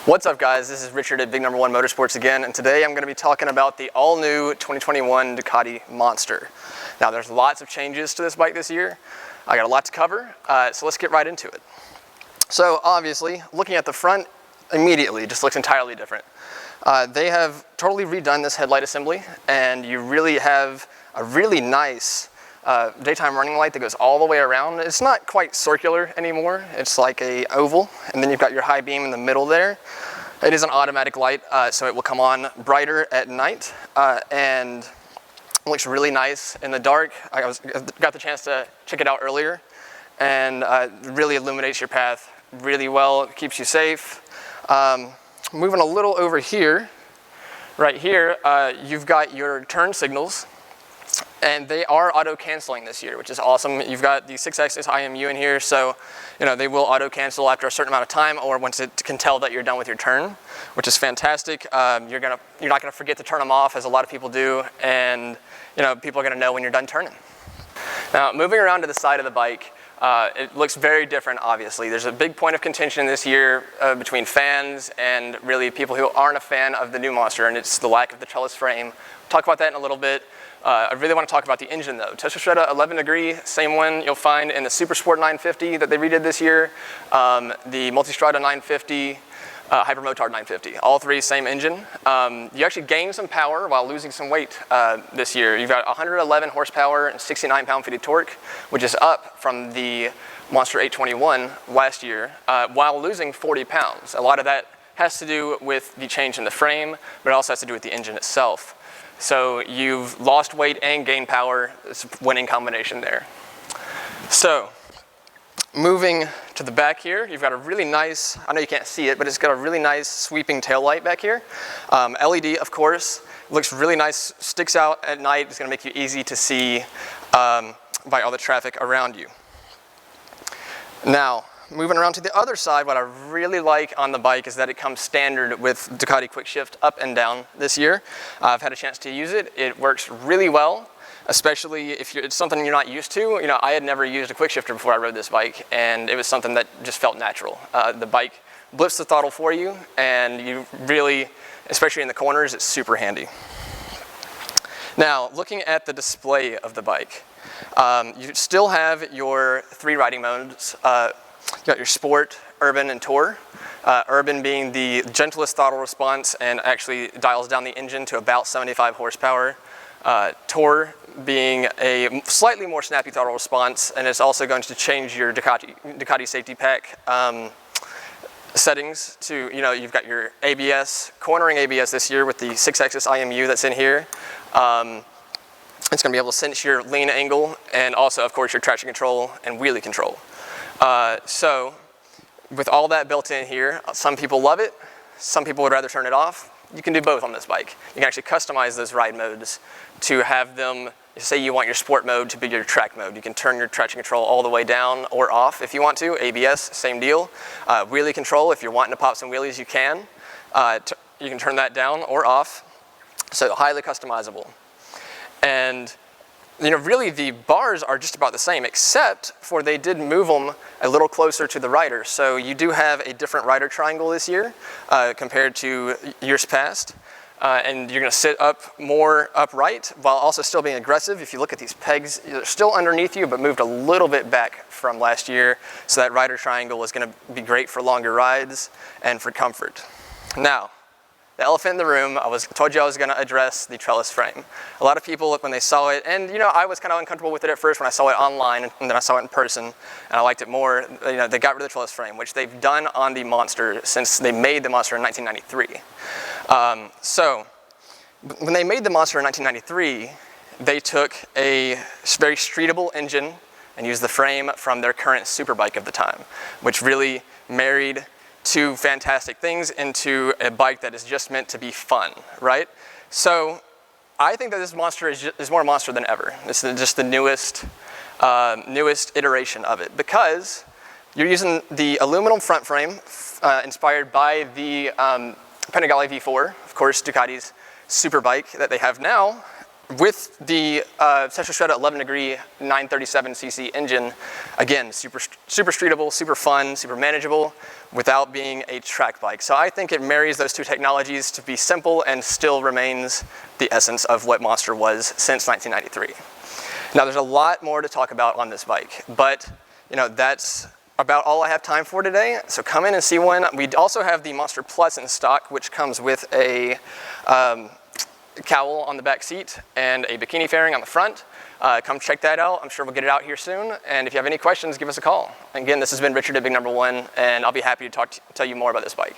What's up, guys? This is Richard at Big Number One Motorsports again, and today I'm going to be talking about the all-new 2021 Ducati Monster. Now, there's lots of changes to this bike this year. I got a lot to cover, so let's get right into it. So, obviously, looking at the front, immediately just looks entirely different. They have totally redone this headlight assembly, and you really have a really nice daytime running light that goes all the way around. It's not quite circular anymore. It's like a oval, and then you've got your high beam in the middle there. It is an automatic light, so it will come on brighter at night, and it looks really nice in the dark. I got the chance to check it out earlier, and really illuminates your path really well. It keeps you safe. Moving a little over here, right here, you've got your turn signals. And they are auto-canceling this year, which is awesome. You've got the 6-axis IMU in here, so they will auto-cancel after a certain amount of time, or once it can tell that you're done with your turn, which is fantastic. You're not gonna forget to turn them off, as a lot of people do, and people are gonna know when you're done turning. Now, moving around to the side of the bike, it looks very different, obviously. There's a big point of contention this year between fans and really people who aren't a fan of the new Monster, and it's the lack of the trellis frame. We'll talk about that in a little bit. I really want to talk about the engine though. Testostrada 11 degree, same one you'll find in the Super Sport 950 that they redid this year, the Multistrada 950, Hypermotard 950, all three same engine. You actually gain some power while losing some weight this year. You've got 111 horsepower and 69 pound-feet of torque, which is up from the Monster 821 last year, while losing 40 pounds. A lot of that has to do with the change in the frame, but it also has to do with the engine itself. So you've lost weight and gained power. It's a winning combination there. So moving to the back here, you've got a really nice, I know you can't see it, but it's got a really nice sweeping tail light back here. LED, of course, looks really nice, sticks out at night. It's gonna make you easy to see by all the traffic around you. Now, moving around to the other side, what I really like on the bike is that it comes standard with Ducati Quick Shift up and down this year. I've had a chance to use it. It works really well, especially if it's something you're not used to. I had never used a quick shifter before I rode this bike, and it was something that just felt natural. The bike blips the throttle for you, and you really, especially in the corners, it's super handy. Now, looking at the display of the bike, you still have your three riding modes. You got your Sport, Urban, and Tour. Urban being the gentlest throttle response and actually dials down the engine to about 75 horsepower. Tour being a slightly more snappy throttle response, and it's also going to change your Ducati safety pack settings to, you've got your ABS, cornering ABS this year with the 6-axis IMU that's in here. It's going to be able to cinch your lean angle, and also, of course, your traction control and wheelie control. So with all that built in here, some people love it, some people would rather turn it off. You can do both on this bike. You can actually customize those ride modes to have them, say you want your sport mode to be your track mode. You can turn your traction control all the way down or off if you want to. ABS, same deal. Wheelie control, if you're wanting to pop some wheelies, you can. You can turn that down or off. So highly customizable. And really the bars are just about the same, except for they did move them a little closer to the rider. So you do have a different rider triangle this year compared to years past. And you're gonna sit up more upright while also still being aggressive. If you look at these pegs, they're still underneath you, but moved a little bit back from last year. So that rider triangle is gonna be great for longer rides and for comfort. Now, the elephant in the room, I told you I was going to address the trellis frame. A lot of people, when they saw it, and I was kind of uncomfortable with it at first when I saw it online, and then I saw it in person, and I liked it more. They got rid of the trellis frame, which they've done on the Monster since they made the Monster in 1993. So, when they made the Monster in 1993, they took a very streetable engine and used the frame from their current superbike of the time, which really married two fantastic things into a bike that is just meant to be fun, right? So I think that this Monster is more Monster than ever. This is just the newest iteration of it, because you're using the aluminum front frame inspired by the Panigale V4, of course, Ducati's super bike that they have now, with the Central Strata 11 degree 937cc engine, again, super streetable, super fun, super manageable, without being a track bike. So I think it marries those two technologies to be simple and still remains the essence of what Monster was since 1993. Now there's a lot more to talk about on this bike, but that's about all I have time for today. So come in and see one. We also have the Monster Plus in stock, which comes with a cowl on the back seat and a bikini fairing on the front. Come check that out. I'm sure we'll get it out here soon. And if you have any questions, give us a call. Again, this has been Richard at Big Number One, and I'll be happy to tell you more about this bike.